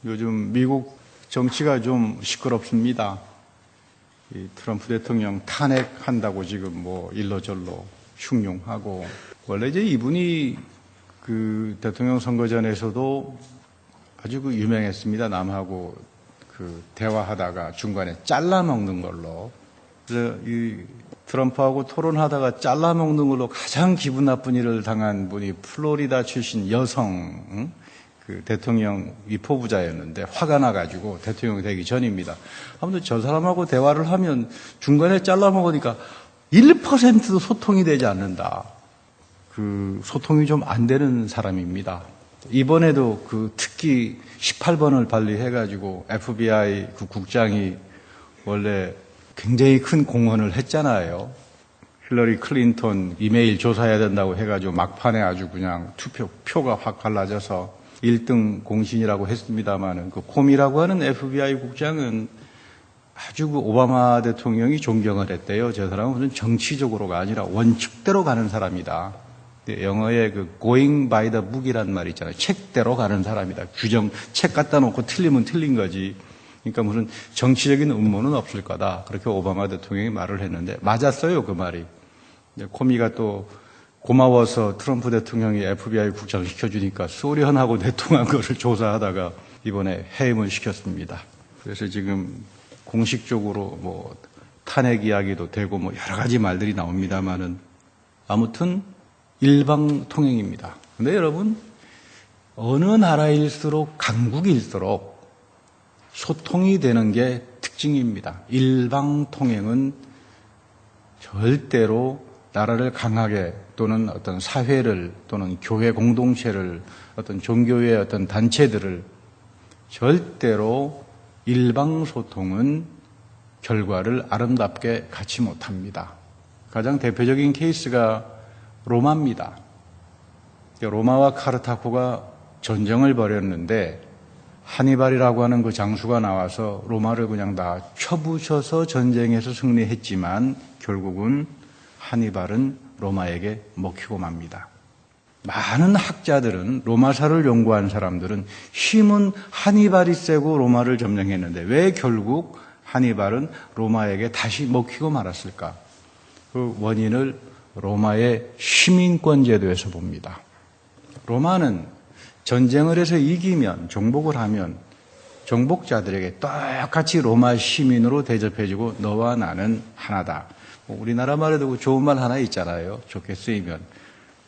요즘 미국 정치가 좀 시끄럽습니다. 이 트럼프 대통령 탄핵한다고 지금 뭐 일로절로 흉흉하고, 원래 이제 이분이 그 대통령 선거 전에서도 아주 그 유명했습니다. 남하고 그 대화하다가 중간에 잘라먹는 걸로. 그래서 이 트럼프하고 토론하다가 잘라먹는 걸로 가장 기분 나쁜 일을 당한 분이 플로리다 출신 여성 그 대통령 위포부자였는데, 화가 나가지고 대통령이 되기 전입니다. 아무튼 저 사람하고 대화를 하면 중간에 잘라먹으니까 1%도 소통이 되지 않는다. 그 소통이 좀 안 되는 사람입니다. 이번에도 그 특기 18번을 발휘해가지고 FBI 그 국장이 원래 굉장히 큰 공헌을 했잖아요. 힐러리 클린턴 이메일 조사해야 된다고 해가지고 막판에 아주 그냥 표가 확 갈라져서 1등 공신이라고 했습니다만은, 그 콤이라고 하는 FBI 국장은 아주 그 오바마 대통령이 존경을 했대요. 저 사람은 무슨 정치적으로가 아니라 원칙대로 가는 사람이다. 영어에 그 going by the book이라는 말이 있잖아요. 책대로 가는 사람이다. 규정, 책 갖다 놓고 틀리면 틀린 거지. 그러니까 무슨 정치적인 음모는 없을 거다. 그렇게 오바마 대통령이 말을 했는데 맞았어요, 그 말이. 코미가 또 고마워서 트럼프 대통령이 FBI 국장 시켜주니까 소련하고 내통한 거를 조사하다가 이번에 해임을 시켰습니다. 그래서 지금 공식적으로 뭐 탄핵 이야기도 되고 뭐 여러 가지 말들이 나옵니다만은, 아무튼 일방통행입니다. 근데 여러분, 어느 나라일수록 강국일수록 소통이 되는 게 특징입니다. 일방통행은 절대로 나라를 강하게, 또는 어떤 사회를, 또는 교회 공동체를, 어떤 종교의 어떤 단체들을, 절대로 일방소통은 결과를 아름답게 갖지 못합니다. 가장 대표적인 케이스가 로마입니다. 로마와 카르타고가 전쟁을 벌였는데 하니발이라고 하는 그 장수가 나와서 로마를 그냥 다 쳐부셔서 전쟁에서 승리했지만 결국은 하니발은 로마에게 먹히고 맙니다. 많은 학자들은, 로마사를 연구한 사람들은 힘은 하니발이 세고 로마를 점령했는데 왜 결국 하니발은 로마에게 다시 먹히고 말았을까? 그 원인을 로마의 시민권 제도에서 봅니다. 로마는 전쟁을 해서 이기면, 정복을 하면 정복자들에게 똑같이 로마 시민으로 대접해주고 너와 나는 하나다. 우리나라 말에도 좋은 말 하나 있잖아요. 좋게 쓰이면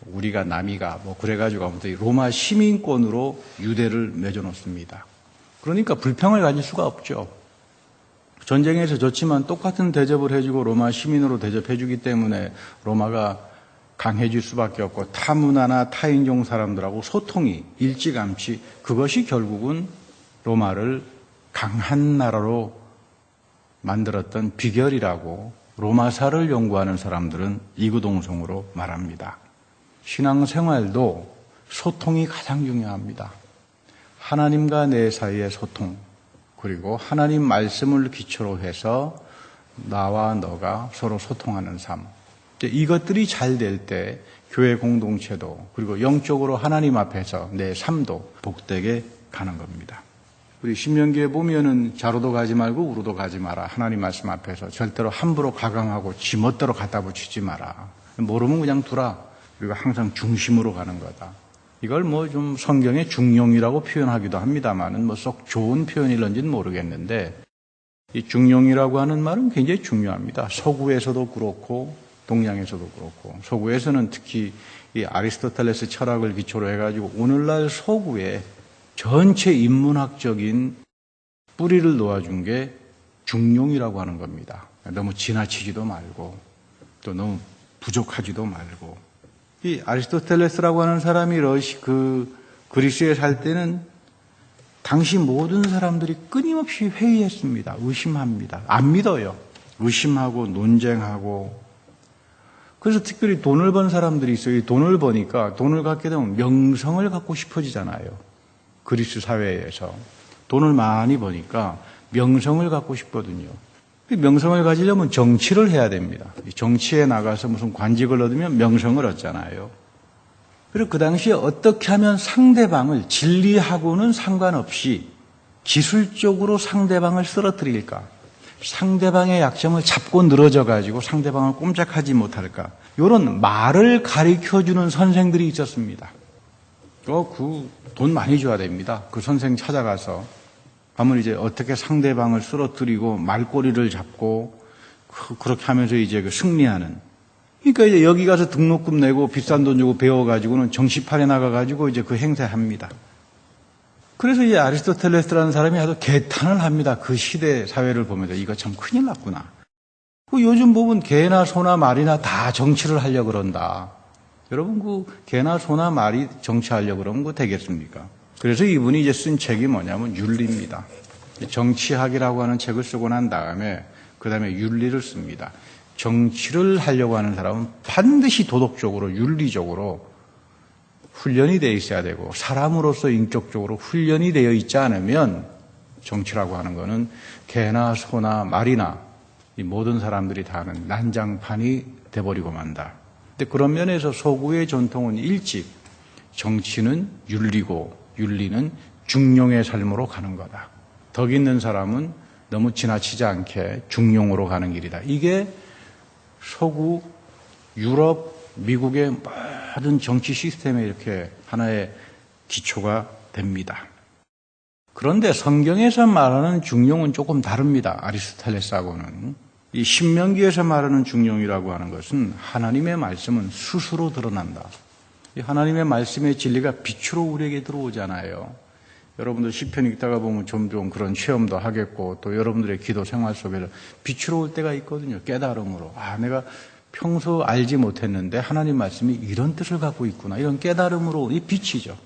우리가 남이가 뭐 그래가지고 아무튼 로마 시민권으로 유대를 맺어놓습니다. 그러니까 불평을 가질 수가 없죠. 전쟁에서 졌지만 똑같은 대접을 해주고 로마 시민으로 대접해주기 때문에 로마가 강해질 수밖에 없고, 타 문화나 타인종 사람들하고 소통이 일찌감치, 그것이 결국은 로마를 강한 나라로 만들었던 비결이라고 로마사를 연구하는 사람들은 이구동성으로 말합니다. 신앙생활도 소통이 가장 중요합니다. 하나님과 내 사이의 소통, 그리고 하나님 말씀을 기초로 해서 나와 너가 서로 소통하는 삶. 이것들이 잘 될 때 교회 공동체도, 그리고 영적으로 하나님 앞에서 내 삶도 복되게 가는 겁니다. 우리 신명기에 보면은 자로도 가지 말고 우로도 가지 마라. 하나님 말씀 앞에서 절대로 함부로 가강하고 지멋대로 갖다 붙이지 마라. 모르면 그냥 두라. 그리고 항상 중심으로 가는 거다. 이걸 뭐 좀 성경의 중용이라고 표현하기도 합니다만은 뭐 썩 좋은 표현일런지는 모르겠는데, 이 중용이라고 하는 말은 굉장히 중요합니다. 서구에서도 그렇고 동양에서도 그렇고, 서구에서는 특히 이 아리스토텔레스 철학을 기초로 해가지고 오늘날 서구에 전체 인문학적인 뿌리를 놓아준 게 중용이라고 하는 겁니다. 너무 지나치지도 말고 또 너무 부족하지도 말고. 이 아리스토텔레스라고 하는 사람이 그리스에 살 때는 당시 모든 사람들이 끊임없이 회의했습니다. 의심합니다. 안 믿어요. 의심하고 논쟁하고. 그래서 특별히 돈을 번 사람들이 있어요. 이 돈을 버니까, 돈을 갖게 되면 명성을 갖고 싶어지잖아요. 그리스 사회에서 돈을 많이 버니까 명성을 갖고 싶거든요. 명성을 가지려면 정치를 해야 됩니다. 정치에 나가서 무슨 관직을 얻으면 명성을 얻잖아요. 그리고 그 당시에 어떻게 하면 상대방을, 진리하고는 상관없이 기술적으로 상대방을 쓰러뜨릴까? 상대방의 약점을 잡고 늘어져 가지고 상대방을 꼼짝하지 못할까? 이런 말을 가르쳐주는 선생들이 있었습니다. 돈 많이 줘야 됩니다. 그 선생 찾아가서 하면 이제 어떻게 상대방을 쓰러뜨리고 말꼬리를 잡고 그렇게 하면서 이제 승리하는. 그러니까 이제 여기 가서 등록금 내고 비싼 돈 주고 배워가지고는 정시판에 나가가지고 이제 그 행사합니다. 그래서 이제 아리스토텔레스라는 사람이 아주 개탄을 합니다. 그 시대 사회를 보면서 이거 참 큰일 났구나. 요즘 보면 개나 소나 말이나 다 정치를 하려고 그런다. 여러분 개나 소나 말이 정치하려고 그러면 그거 되겠습니까? 그래서 이분이 이제 쓴 책이 뭐냐면 윤리입니다. 정치학이라고 하는 책을 쓰고 난 다음에 그 다음에 윤리를 씁니다. 정치를 하려고 하는 사람은 반드시 도덕적으로 윤리적으로 훈련이 되어 있어야 되고 사람으로서 인격적으로 훈련이 되어 있지 않으면 정치라고 하는 거는 개나 소나 말이나 이 모든 사람들이 다 하는 난장판이 돼버리고 만다. 근데 그런 면에서 서구의 전통은 일찍 정치는 윤리고 윤리는 중용의 삶으로 가는 거다. 덕 있는 사람은 너무 지나치지 않게 중용으로 가는 길이다. 이게 서구, 유럽, 미국의 모든 정치 시스템에 이렇게 하나의 기초가 됩니다. 그런데 성경에서 말하는 중용은 조금 다릅니다. 아리스토텔레스하고는. 이 신명기에서 말하는 중용이라고 하는 것은 하나님의 말씀은 스스로 드러난다. 이 하나님의 말씀의 진리가 빛으로 우리에게 들어오잖아요. 여러분들 시편 읽다가 보면 점점 그런 체험도 하겠고 또 여러분들의 기도 생활 속에서 빛으로 올 때가 있거든요. 깨달음으로. 내가 평소 알지 못했는데 하나님 말씀이 이런 뜻을 갖고 있구나. 이런 깨달음으로 이 빛이죠.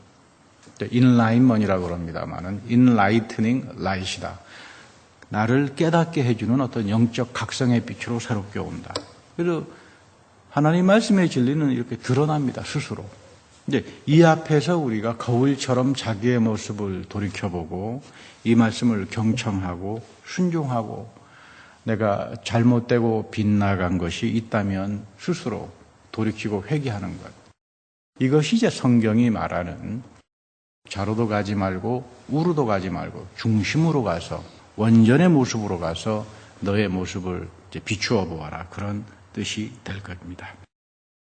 인라인먼이라고 그럽니다만은 인라이트닝 라이트이다. 나를 깨닫게 해주는 어떤 영적 각성의 빛으로 새롭게 온다. 그래서 하나님 말씀의 진리는 이렇게 드러납니다. 스스로. 이제 이 앞에서 우리가 거울처럼 자기의 모습을 돌이켜보고 이 말씀을 경청하고 순종하고 내가 잘못되고 빗나간 것이 있다면 스스로 돌이키고 회개하는 것. 이것이 이제 성경이 말하는 좌로도 가지 말고 우로도 가지 말고 중심으로 가서 원전의 모습으로 가서 너의 모습을 이제 비추어 보아라. 그런 뜻이 될 겁니다.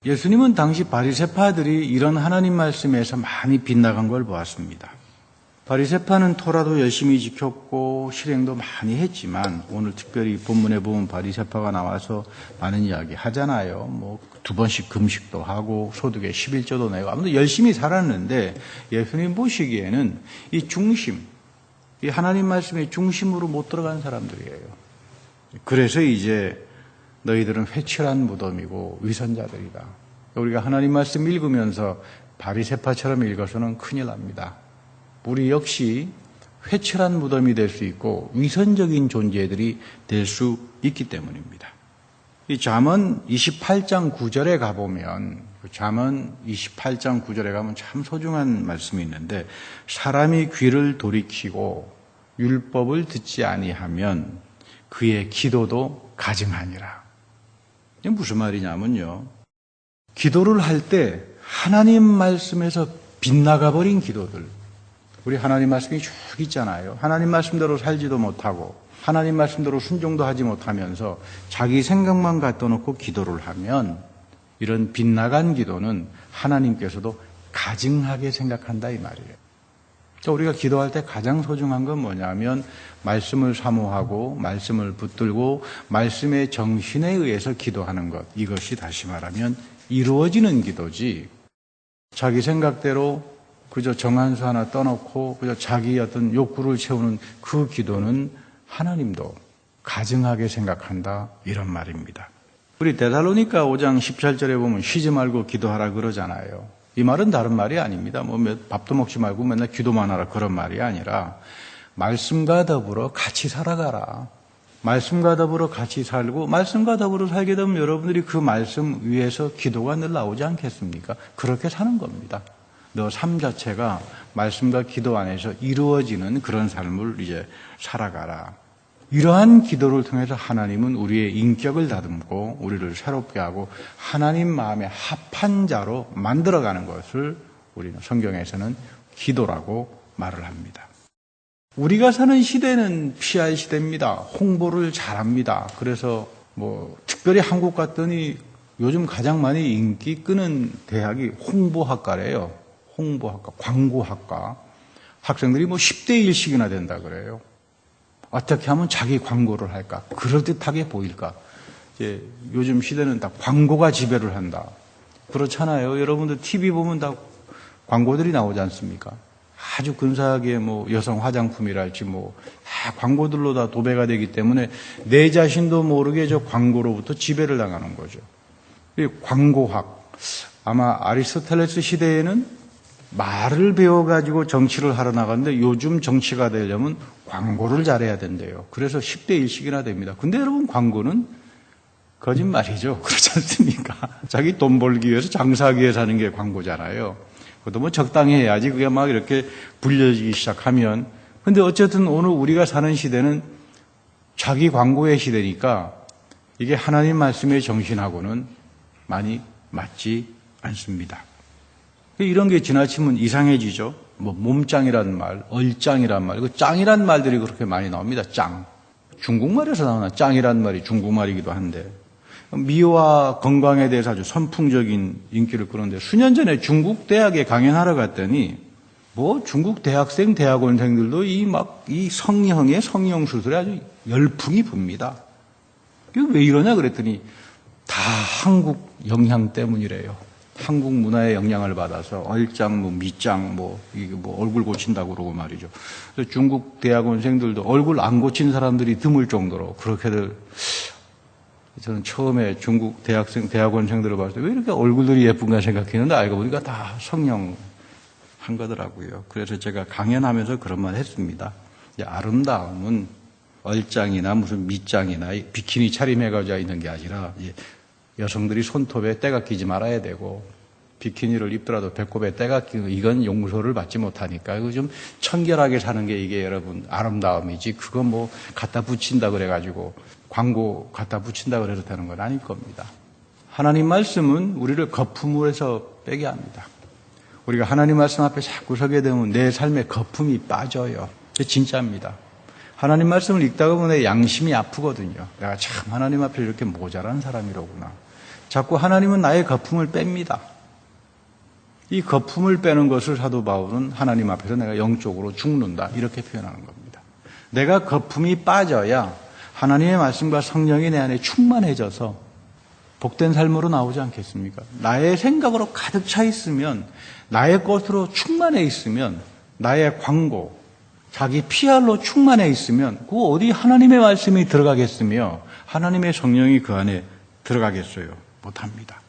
예수님은 당시 바리새파들이 이런 하나님 말씀에서 많이 빗나간 걸 보았습니다. 바리새파는 토라도 열심히 지켰고 실행도 많이 했지만 오늘 특별히 본문에 보면 바리새파가 나와서 많은 이야기 하잖아요. 2번씩 금식도 하고 소득에 11조도 내고 아무튼 열심히 살았는데 예수님 보시기에는 이 중심, 이 하나님 말씀의 중심으로 못 들어간 사람들이에요. 그래서 이제 너희들은 회칠한 무덤이고 위선자들이다. 우리가 하나님 말씀 읽으면서 바리새파처럼 읽어서는 큰일 납니다. 우리 역시 회칠한 무덤이 될 수 있고 위선적인 존재들이 될 수 있기 때문입니다. 이 잠언 28장 9절에 가보면 잠언 28장 9절에 가면 참 소중한 말씀이 있는데 사람이 귀를 돌이키고 율법을 듣지 아니하면 그의 기도도 가증하니라. 이게 무슨 말이냐면요. 기도를 할 때 하나님 말씀에서 빗나가 버린 기도들. 우리 하나님 말씀이 쭉 있잖아요. 하나님 말씀대로 살지도 못하고 하나님 말씀대로 순종도 하지 못하면서 자기 생각만 갖다 놓고 기도를 하면 이런 빗나간 기도는 하나님께서도 가증하게 생각한다 이 말이에요. 그러니까 우리가 기도할 때 가장 소중한 건 뭐냐면 말씀을 사모하고 말씀을 붙들고 말씀의 정신에 의해서 기도하는 것. 이것이 다시 말하면 이루어지는 기도지 자기 생각대로 그저 정한수 하나 떠놓고 그저 자기 어떤 욕구를 채우는 그 기도는 하나님도 가증하게 생각한다 이런 말입니다. 우리 데살로니가 5장 17절에 보면 쉬지 말고 기도하라 그러잖아요. 이 말은 다른 말이 아닙니다. 밥도 먹지 말고 맨날 기도만 하라 그런 말이 아니라 말씀과 더불어 같이 살아가라. 말씀과 더불어 같이 살고 말씀과 더불어 살게 되면 여러분들이 그 말씀 위에서 기도가 늘 나오지 않겠습니까? 그렇게 사는 겁니다. 너 삶 자체가 말씀과 기도 안에서 이루어지는 그런 삶을 이제 살아가라. 이러한 기도를 통해서 하나님은 우리의 인격을 다듬고 우리를 새롭게 하고 하나님 마음에 합한 자로 만들어가는 것을 우리는 성경에서는 기도라고 말을 합니다. 우리가 사는 시대는 PR 시대입니다. 홍보를 잘합니다. 그래서 특별히 한국 갔더니 요즘 가장 많이 인기 끄는 대학이 홍보학과래요. 홍보학과, 광고학과. 학생들이 10대 1씩이나 된다 그래요. 어떻게 하면 자기 광고를 할까? 그럴듯하게 보일까? 이제 요즘 시대는 다 광고가 지배를 한다. 그렇잖아요. 여러분들 TV 보면 다 광고들이 나오지 않습니까? 아주 근사하게 여성 화장품이랄지 광고들로 다 도배가 되기 때문에 내 자신도 모르게 저 광고로부터 지배를 당하는 거죠. 광고학. 아마 아리스토텔레스 시대에는 말을 배워가지고 정치를 하러 나갔는데 요즘 정치가 되려면 광고를 잘해야 된대요. 그래서 10대 1씩이나 됩니다. 근데 여러분 광고는 거짓말이죠. 그렇지 않습니까? 자기 돈 벌기 위해서 장사하기 위해서 하는 게 광고잖아요. 그것도 적당히 해야지 그게 막 이렇게 불려지기 시작하면. 근데 어쨌든 오늘 우리가 사는 시대는 자기 광고의 시대니까 이게 하나님 말씀의 정신하고는 많이 맞지 않습니다. 이런 게 지나치면 이상해지죠. 몸짱이란 말, 얼짱이란 말, 그 짱이란 말들이 그렇게 많이 나옵니다. 짱. 중국말에서 나오나 짱이란 말이 중국말이기도 한데 미와 건강에 대해서 아주 선풍적인 인기를 끌었는데 수년 전에 중국 대학에 강연하러 갔더니 중국 대학생, 대학원생들도 이 성형의 성형 수술에 아주 열풍이 붑니다. 이게 왜 이러냐 그랬더니 다 한국 영향 때문이래요. 한국 문화의 영향을 받아서 얼짱, 밑짱, 이게 얼굴 고친다고 그러고 말이죠. 그래서 중국 대학원생들도 얼굴 안 고친 사람들이 드물 정도로 그렇게들. 저는 처음에 중국 대학원생들을 봤을 때 왜 이렇게 얼굴들이 예쁜가 생각했는데 알고 보니까 다 성형한 거더라고요. 그래서 제가 강연하면서 그런 말 했습니다. 아름다움은 얼짱이나 무슨 밑짱이나 비키니 차림해가지고 있는 게 아니라 여성들이 손톱에 때가 끼지 말아야 되고 비키니를 입더라도 배꼽에 때가 끼고 이건 용서를 받지 못하니까 이거 좀 청결하게 사는 게 이게 여러분 아름다움이지 그거 갖다 붙인다 그래가지고 광고 갖다 붙인다 그래서 되는 건 아닐 겁니다. 하나님 말씀은 우리를 거품으로 해서 빼게 합니다. 우리가 하나님 말씀 앞에 자꾸 서게 되면 내 삶에 거품이 빠져요. 진짜입니다. 하나님 말씀을 읽다가 보면 내 양심이 아프거든요. 내가 참 하나님 앞에 이렇게 모자란 사람이로구나. 자꾸 하나님은 나의 거품을 뺍니다. 이 거품을 빼는 것을 사도 바울은 하나님 앞에서 내가 영적으로 죽는다 이렇게 표현하는 겁니다. 내가 거품이 빠져야 하나님의 말씀과 성령이 내 안에 충만해져서 복된 삶으로 나오지 않겠습니까? 나의 생각으로 가득 차 있으면 나의 것으로 충만해 있으면 나의 광고 자기 PR로 충만해 있으면 그 어디 하나님의 말씀이 들어가겠으며 하나님의 성령이 그 안에 들어가겠어요? 못합니다.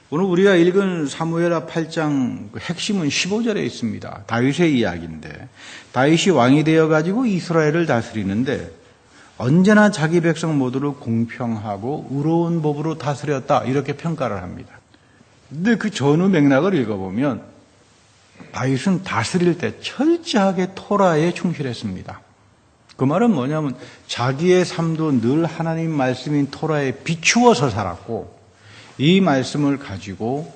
오늘 우리가 읽은 사무엘하 8장 핵심은 15절에 있습니다. 다윗의 이야기인데 다윗이 왕이 되어가지고 이스라엘을 다스리는데 언제나 자기 백성 모두를 공평하고 의로운 법으로 다스렸다 이렇게 평가를 합니다. 근데 그 전후 맥락을 읽어보면 다윗은 다스릴 때 철저하게 토라에 충실했습니다. 그 말은 뭐냐면 자기의 삶도 늘 하나님 말씀인 토라에 비추어서 살았고 이 말씀을 가지고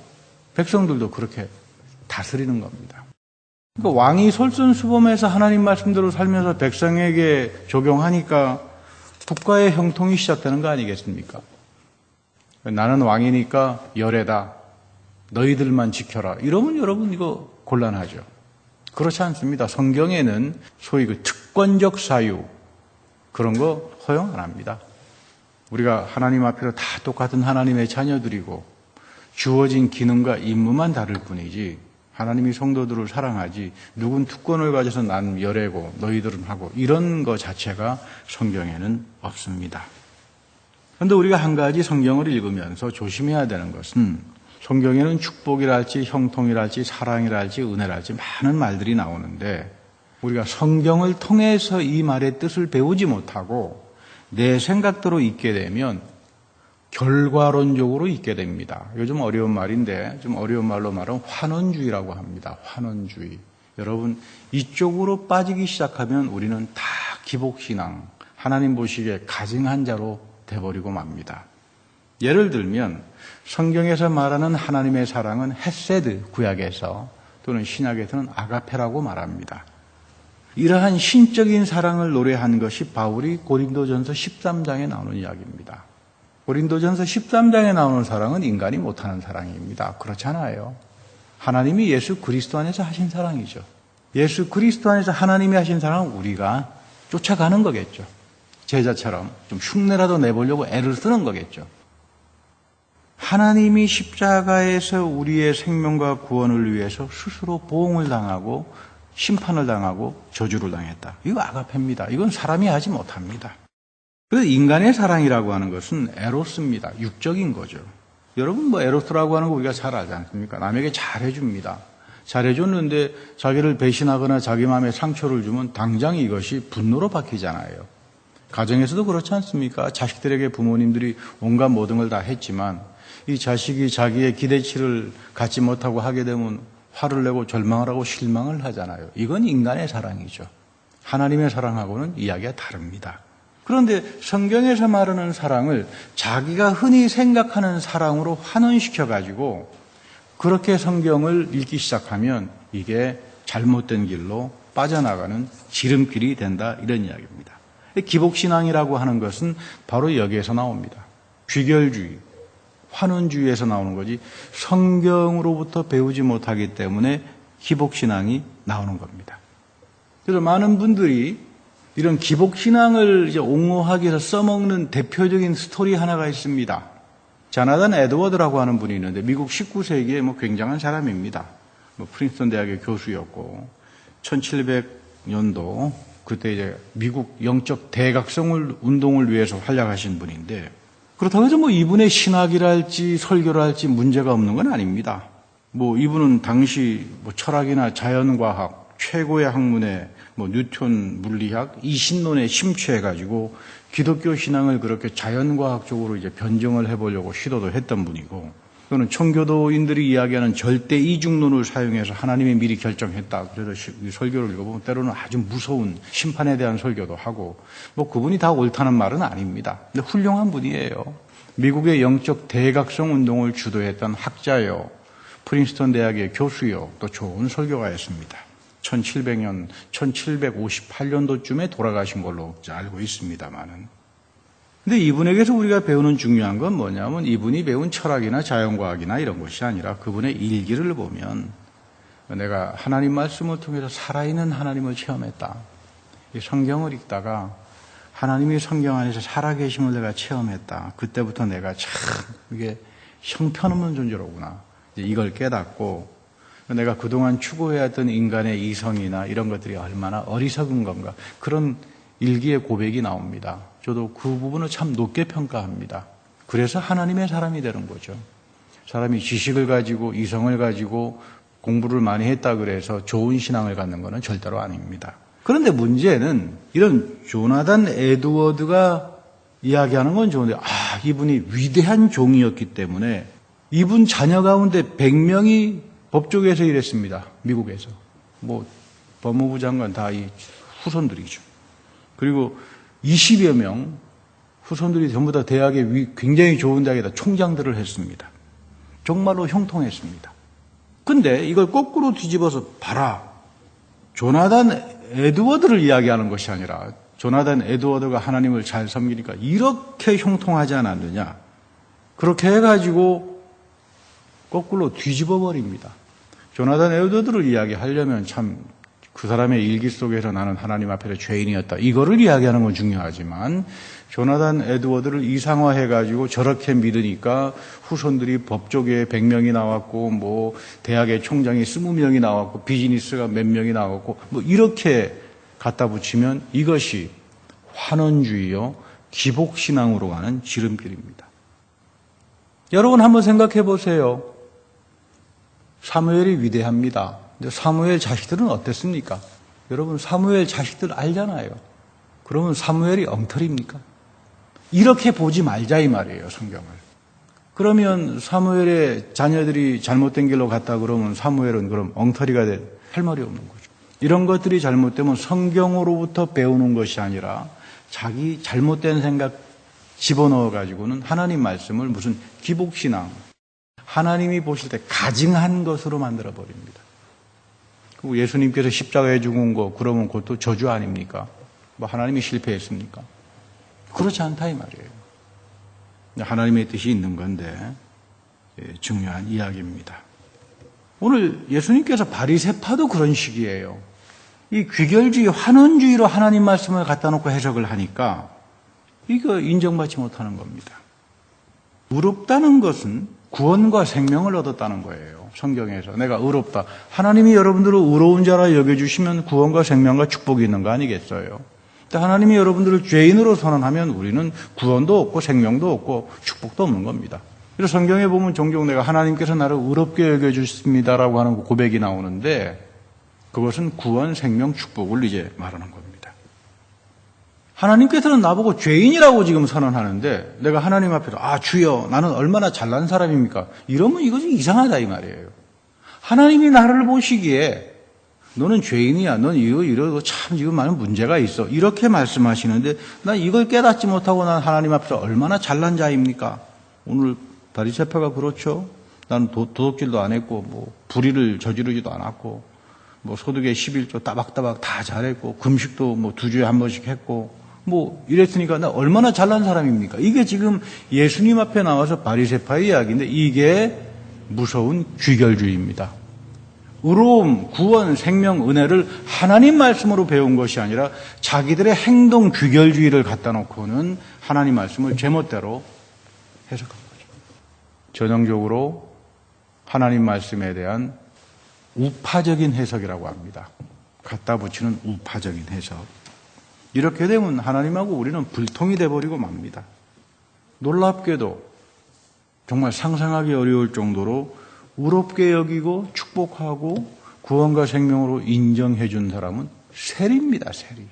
백성들도 그렇게 다스리는 겁니다. 그러니까 왕이 솔선수범해서 하나님 말씀대로 살면서 백성에게 적용하니까 국가의 형통이 시작되는 거 아니겠습니까? 나는 왕이니까 열애다. 너희들만 지켜라. 이러면 여러분 이거 곤란하죠. 그렇지 않습니다. 성경에는 소위 그 특권적 사유 그런 거 허용 안 합니다. 우리가 하나님 앞에서 다 똑같은 하나님의 자녀들이고 주어진 기능과 임무만 다를 뿐이지 하나님이 성도들을 사랑하지 누군 특권을 가져서 난 열애고 너희들은 하고 이런 거 자체가 성경에는 없습니다. 그런데 우리가 한 가지 성경을 읽으면서 조심해야 되는 것은 성경에는 축복이랄지 형통이랄지 사랑이랄지 은혜랄지 많은 말들이 나오는데 우리가 성경을 통해서 이 말의 뜻을 배우지 못하고 내 생각대로 읽게 되면 결과론적으로 읽게 됩니다. 요즘 어려운 말인데 좀 어려운 말로 말하면 환원주의라고 합니다. 환원주의. 여러분 이쪽으로 빠지기 시작하면 우리는 다 기복신앙, 하나님 보시기에 가증한 자로 돼버리고 맙니다. 예를 들면 성경에서 말하는 하나님의 사랑은 헤세드 구약에서 또는 신약에서는 아가페라고 말합니다. 이러한 신적인 사랑을 노래한 것이 바울이 고린도전서 13장에 나오는 이야기입니다. 고린도전서 13장에 나오는 사랑은 인간이 못하는 사랑입니다. 그렇잖아요. 하나님이 예수 그리스도 안에서 하신 사랑이죠. 예수 그리스도 안에서 하나님이 하신 사랑은 우리가 쫓아가는 거겠죠. 제자처럼 좀 흉내라도 내보려고 애를 쓰는 거겠죠. 하나님이 십자가에서 우리의 생명과 구원을 위해서 스스로 보응을 당하고 심판을 당하고 저주를 당했다. 이거 아가페입니다. 이건 사람이 하지 못합니다. 그래서 인간의 사랑이라고 하는 것은 에로스입니다. 육적인 거죠. 여러분 뭐 에로스라고 하는 거 우리가 잘 알지 않습니까? 남에게 잘해줍니다. 잘해줬는데 자기를 배신하거나 자기 마음에 상처를 주면 당장 이것이 분노로 바뀌잖아요. 가정에서도 그렇지 않습니까? 자식들에게 부모님들이 온갖 모든 걸 다 했지만 이 자식이 자기의 기대치를 갖지 못하고 하게 되면 화를 내고 절망을 하고 실망을 하잖아요. 이건 인간의 사랑이죠. 하나님의 사랑하고는 이야기가 다릅니다. 그런데 성경에서 말하는 사랑을 자기가 흔히 생각하는 사랑으로 환원시켜가지고 그렇게 성경을 읽기 시작하면 이게 잘못된 길로 빠져나가는 지름길이 된다 이런 이야기입니다. 기복신앙이라고 하는 것은 바로 여기에서 나옵니다. 귀결주의, 환원주의에서 나오는 거지 성경으로부터 배우지 못하기 때문에 기복신앙이 나오는 겁니다. 그래서 많은 분들이 이런 기복신앙을 이제 옹호하기 위해서 써먹는 대표적인 스토리 하나가 있습니다. 자나단 에드워드라고 하는 분이 있는데 미국 19세기에 뭐 굉장한 사람입니다. 프린스턴 대학의 교수였고 1700년도 그때 이제 미국 영적 대각성 운동을 위해서 활약하신 분인데 그렇다고 해서 뭐 이분의 신학이랄지 설교를 할지 문제가 없는 건 아닙니다. 뭐 이분은 당시 뭐 철학이나 자연과학 최고의 학문에 뭐 뉴턴 물리학 이신론에 심취해가지고 기독교 신앙을 그렇게 자연과학적으로 이제 변증을 해보려고 시도도 했던 분이고 또는 청교도인들이 이야기하는 절대 이중론을 사용해서 하나님이 미리 결정했다. 그래서 이 설교를 읽어보면 때로는 아주 무서운 심판에 대한 설교도 하고 뭐 그분이 다 옳다는 말은 아닙니다. 근데 훌륭한 분이에요. 미국의 영적 대각성 운동을 주도했던 학자요. 프린스턴 대학의 교수요. 또 좋은 설교가였습니다. 1700년, 1758년도쯤에 돌아가신 걸로 알고 있습니다만은. 근데 이분에게서 우리가 배우는 중요한 건 뭐냐면 이분이 배운 철학이나 자연과학이나 이런 것이 아니라 그분의 일기를 보면 내가 하나님 말씀을 통해서 살아있는 하나님을 체험했다. 이 성경을 읽다가 하나님이 성경 안에서 살아계심을 내가 체험했다. 그때부터 내가 참 이게 형편없는 존재로구나. 이걸 깨닫고 내가 그동안 추구해왔던 인간의 이성이나 이런 것들이 얼마나 어리석은 건가. 그런 일기의 고백이 나옵니다. 저도 그 부분을 참 높게 평가합니다. 그래서 하나님의 사람이 되는 거죠. 사람이 지식을 가지고 이성을 가지고 공부를 많이 했다 그래서 좋은 신앙을 갖는 것은 절대로 아닙니다. 그런데 문제는 이런 조나단 에드워드가 이야기하는 건 좋은데 이분이 위대한 종이었기 때문에 이분 자녀 가운데 100명이 법조계에서 일했습니다. 미국에서. 뭐 법무부 장관 다 이 후손들이죠. 그리고 20여 명 후손들이 전부 다 대학에 굉장히 좋은 대학에다 총장들을 했습니다. 정말로 형통했습니다. 근데 이걸 거꾸로 뒤집어서 봐라. 조나단 에드워드를 이야기하는 것이 아니라 조나단 에드워드가 하나님을 잘 섬기니까 이렇게 형통하지 않았느냐. 그렇게 해가지고 거꾸로 뒤집어 버립니다. 조나단 에드워드를 이야기하려면 참 그 사람의 일기 속에서 나는 하나님 앞에서 죄인이었다. 이거를 이야기하는 건 중요하지만 조나단 에드워드를 이상화해가지고 저렇게 믿으니까 후손들이 법조계에 100명이 나왔고 뭐 대학의 총장이 20명이 나왔고 비즈니스가 몇 명이 나왔고 뭐 이렇게 갖다 붙이면 이것이 환원주의요 기복신앙으로 가는 지름길입니다. 여러분 한번 생각해 보세요. 사무엘이 위대합니다. 근데 사무엘 자식들은 어땠습니까? 여러분 사무엘 자식들 알잖아요. 그러면 사무엘이 엉터리입니까? 이렇게 보지 말자 이 말이에요, 성경을. 그러면 사무엘의 자녀들이 잘못된 길로 갔다 그러면 사무엘은 그럼 엉터리가 할 말이 없는 거죠. 이런 것들이 잘못되면 성경으로부터 배우는 것이 아니라 자기 잘못된 생각 집어넣어 가지고는 하나님 말씀을 무슨 기복신앙, 하나님이 보실 때 가증한 것으로 만들어 버립니다. 예수님께서 십자가에 죽은 거, 그러면 그것도 저주 아닙니까? 뭐 하나님이 실패했습니까? 그렇지 않다 이 말이에요. 하나님의 뜻이 있는 건데 중요한 이야기입니다. 오늘 예수님께서 바리새파도 그런 식이에요. 이 귀결주의, 환원주의로 하나님 말씀을 갖다 놓고 해석을 하니까 이거 인정받지 못하는 겁니다. 의롭다는 것은 구원과 생명을 얻었다는 거예요. 성경에서 내가 의롭다. 하나님이 여러분들을 의로운 자라 여겨주시면 구원과 생명과 축복이 있는 거 아니겠어요? 하나님이 여러분들을 죄인으로 선언하면 우리는 구원도 없고 생명도 없고 축복도 없는 겁니다. 그래서 성경에 보면 종종 내가 하나님께서 나를 의롭게 여겨주십니다라고 하는 고백이 나오는데 그것은 구원, 생명, 축복을 이제 말하는 겁니다. 하나님께서는 나보고 죄인이라고 지금 선언하는데 내가 하나님 앞에서 주여 나는 얼마나 잘난 사람입니까? 이러면 이것이 이상하다 이 말이에요. 하나님이 나를 보시기에 너는 죄인이야. 넌 이러고 참 지금 많은 문제가 있어. 이렇게 말씀하시는데 난 이걸 깨닫지 못하고 난 하나님 앞에서 얼마나 잘난 자입니까? 오늘 바리새파가 그렇죠. 나는 도둑질도 안 했고 뭐 불의를 저지르지도 않았고 뭐 소득의 11조 따박따박 다 잘했고 금식도 뭐 2주에 한 번씩 했고 뭐 이랬으니까 나 얼마나 잘난 사람입니까? 이게 지금 예수님 앞에 나와서 바리새파의 이야기인데 이게 무서운 귀결주의입니다. 의로움, 구원, 생명, 은혜를 하나님 말씀으로 배운 것이 아니라 자기들의 행동 귀결주의를 갖다 놓고는 하나님 말씀을 제멋대로 해석한 거죠. 전형적으로 하나님 말씀에 대한 우파적인 해석이라고 합니다. 갖다 붙이는 우파적인 해석. 이렇게 되면 하나님하고 우리는 불통이 돼버리고 맙니다. 놀랍게도 정말 상상하기 어려울 정도로 의롭게 여기고 축복하고 구원과 생명으로 인정해 준 사람은 세리입니다. 세리.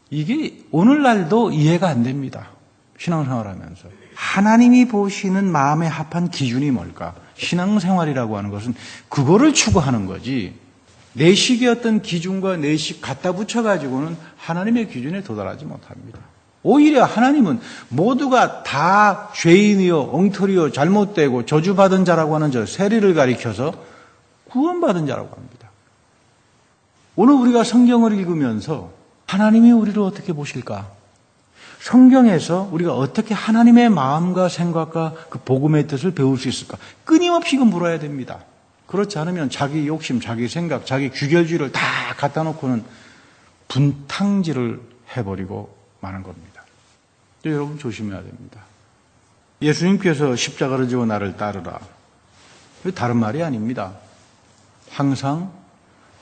이게 오늘날도 이해가 안 됩니다. 신앙생활하면서. 하나님이 보시는 마음에 합한 기준이 뭘까? 신앙생활이라고 하는 것은 그거를 추구하는 거지 내 식의 어떤 기준과 내 식 갖다 붙여가지고는 하나님의 기준에 도달하지 못합니다. 오히려 하나님은 모두가 다 죄인이요, 엉터리요, 잘못되고 저주받은 자라고 하는 저 세리를 가리켜서 구원받은 자라고 합니다. 오늘 우리가 성경을 읽으면서 하나님이 우리를 어떻게 보실까? 성경에서 우리가 어떻게 하나님의 마음과 생각과 그 복음의 뜻을 배울 수 있을까? 끊임없이 이거 물어야 됩니다. 그렇지 않으면 자기 욕심, 자기 생각, 자기 귀결주의를 다 갖다 놓고는 분탕질을 해버리고 마는 겁니다. 여러분 조심해야 됩니다. 예수님께서 십자가를 지고 나를 따르라. 다른 말이 아닙니다. 항상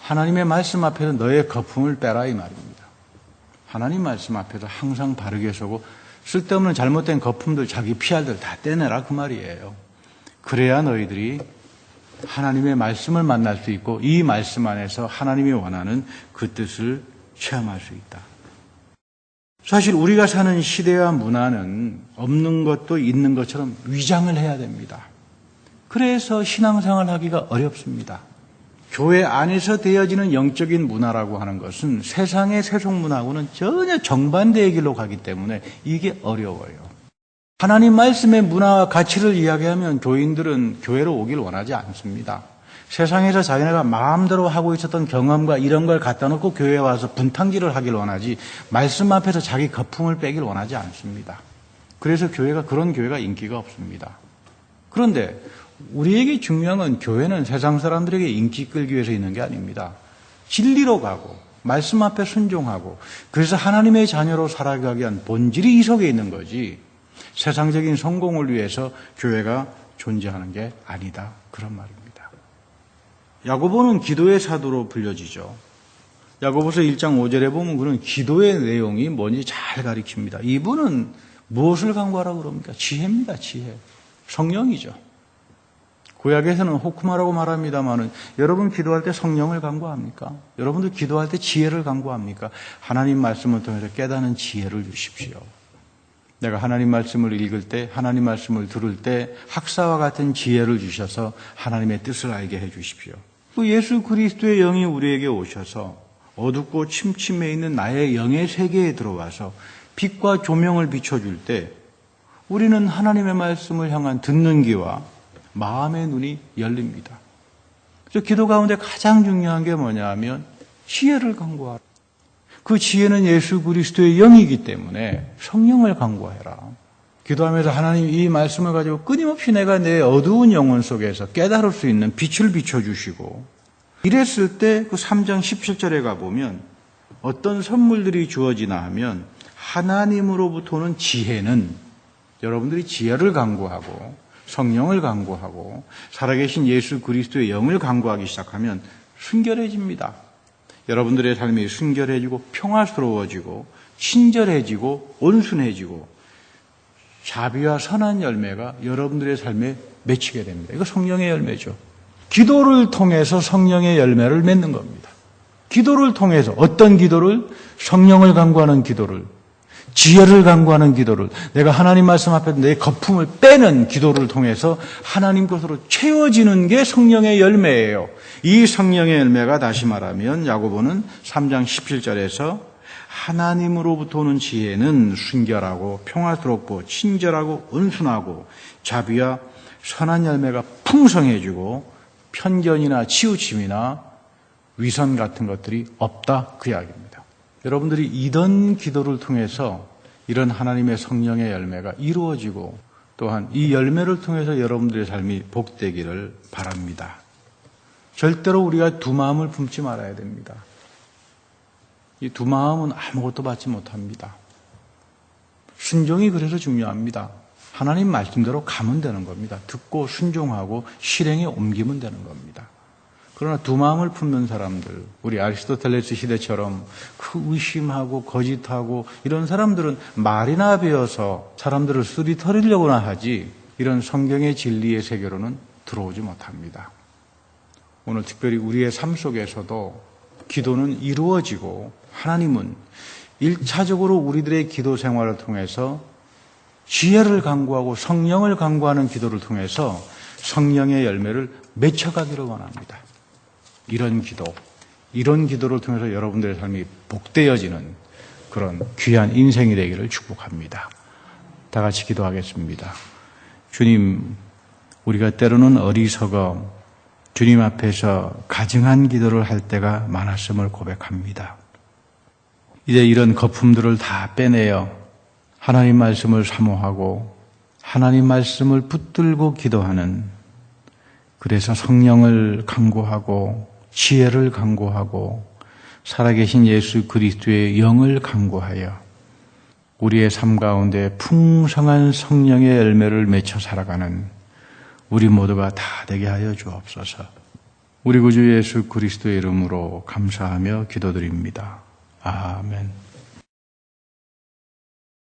하나님의 말씀 앞에서 너의 거품을 빼라 이 말입니다. 하나님 말씀 앞에서 항상 바르게 서고 쓸데없는 잘못된 거품들, 자기 피알들 다 떼내라 그 말이에요. 그래야 너희들이 하나님의 말씀을 만날 수 있고 이 말씀 안에서 하나님이 원하는 그 뜻을 체험할 수 있다. 사실 우리가 사는 시대와 문화는 없는 것도 있는 것처럼 위장을 해야 됩니다. 그래서 신앙생활 하기가 어렵습니다. 교회 안에서 되어지는 영적인 문화라고 하는 것은 세상의 세속 문화하고는 전혀 정반대의 길로 가기 때문에 이게 어려워요. 하나님 말씀의 문화와 가치를 이야기하면 교인들은 교회로 오길 원하지 않습니다. 세상에서 자기네가 마음대로 하고 있었던 경험과 이런 걸 갖다 놓고 교회에 와서 분탕질을 하길 원하지 말씀 앞에서 자기 거품을 빼길 원하지 않습니다. 그래서 그런 교회가 인기가 없습니다. 그런데 우리에게 중요한 건 교회는 세상 사람들에게 인기 끌기 위해서 있는 게 아닙니다. 진리로 가고 말씀 앞에 순종하고 그래서 하나님의 자녀로 살아가기 위한 본질이 이 속에 있는 거지 세상적인 성공을 위해서 교회가 존재하는 게 아니다. 그런 말입니다. 야고보는 기도의 사도로 불려지죠. 야고보서 1장 5절에 보면 그는 기도의 내용이 뭔지 잘 가르칩니다. 이분은 무엇을 강구하라고 그럽니까? 지혜입니다. 지혜. 성령이죠. 구약에서는 호크마라고 말합니다만은 여러분 기도할 때 성령을 강구합니까? 여러분들 기도할 때 지혜를 강구합니까? 하나님 말씀을 통해서 깨닫는 지혜를 주십시오. 내가 하나님 말씀을 읽을 때, 하나님 말씀을 들을 때 학사와 같은 지혜를 주셔서 하나님의 뜻을 알게 해 주십시오. 또 예수 그리스도의 영이 우리에게 오셔서 어둡고 침침해 있는 나의 영의 세계에 들어와서 빛과 조명을 비춰줄 때 우리는 하나님의 말씀을 향한 듣는 귀와 마음의 눈이 열립니다. 저 기도 가운데 가장 중요한 게 뭐냐 하면 지혜를 간구하라. 그 지혜는 예수 그리스도의 영이기 때문에 성령을 간구해라. 기도하면서 하나님 이 말씀을 가지고 끊임없이 내가 내 어두운 영혼 속에서 깨달을 수 있는 빛을 비춰주시고, 이랬을 때 그 3장 17절에 가보면 어떤 선물들이 주어지나 하면 하나님으로부터 오는 지혜는, 여러분들이 지혜를 간구하고 성령을 간구하고 살아계신 예수 그리스도의 영을 간구하기 시작하면 순결해집니다. 여러분들의 삶이 순결해지고 평화스러워지고 친절해지고 온순해지고 자비와 선한 열매가 여러분들의 삶에 맺히게 됩니다. 이거 성령의 열매죠. 기도를 통해서 성령의 열매를 맺는 겁니다. 기도를 통해서 어떤 기도를? 성령을 간구하는 기도를, 지혜를 간구하는 기도를, 내가 하나님 말씀 앞에 내 거품을 빼는 기도를 통해서 하나님 것으로 채워지는 게 성령의 열매예요. 이 성령의 열매가 다시 말하면 야고보는 3장 17절에서 하나님으로부터 오는 지혜는 순결하고 평화스럽고 친절하고 온순하고 자비와 선한 열매가 풍성해지고 편견이나 치우침이나 위선 같은 것들이 없다, 그 이야기입니다. 여러분들이 이런 기도를 통해서 이런 하나님의 성령의 열매가 이루어지고 또한 이 열매를 통해서 여러분들의 삶이 복되기를 바랍니다. 절대로 우리가 두 마음을 품지 말아야 됩니다. 이 두 마음은 아무것도 받지 못합니다. 순종이 그래서 중요합니다. 하나님 말씀대로 가면 되는 겁니다. 듣고 순종하고 실행에 옮기면 되는 겁니다. 그러나 두 마음을 품는 사람들, 우리 아리스토텔레스 시대처럼 그 의심하고 거짓하고 이런 사람들은 말이나 배워서 사람들을 쓰리터리려고나 하지 이런 성경의 진리의 세계로는 들어오지 못합니다. 오늘 특별히 우리의 삶 속에서도 기도는 이루어지고 하나님은 1차적으로 우리들의 기도 생활을 통해서 지혜를 간구하고 성령을 간구하는 기도를 통해서 성령의 열매를 맺혀가기를 원합니다. 이런 기도를 통해서 여러분들의 삶이 복되어지는 그런 귀한 인생이 되기를 축복합니다. 다 같이 기도하겠습니다. 주님, 우리가 때로는 어리석어 주님 앞에서 가증한 기도를 할 때가 많았음을 고백합니다. 이제 이런 거품들을 다 빼내어 하나님 말씀을 사모하고 하나님 말씀을 붙들고 기도하는, 그래서 성령을 간구하고 지혜를 간구하고 살아계신 예수 그리스도의 영을 간구하여 우리의 삶 가운데 풍성한 성령의 열매를 맺혀 살아가는 우리 모두가 다 되게 하여 주옵소서. 우리 구주 예수 그리스도의 이름으로 감사하며 기도드립니다. 아멘.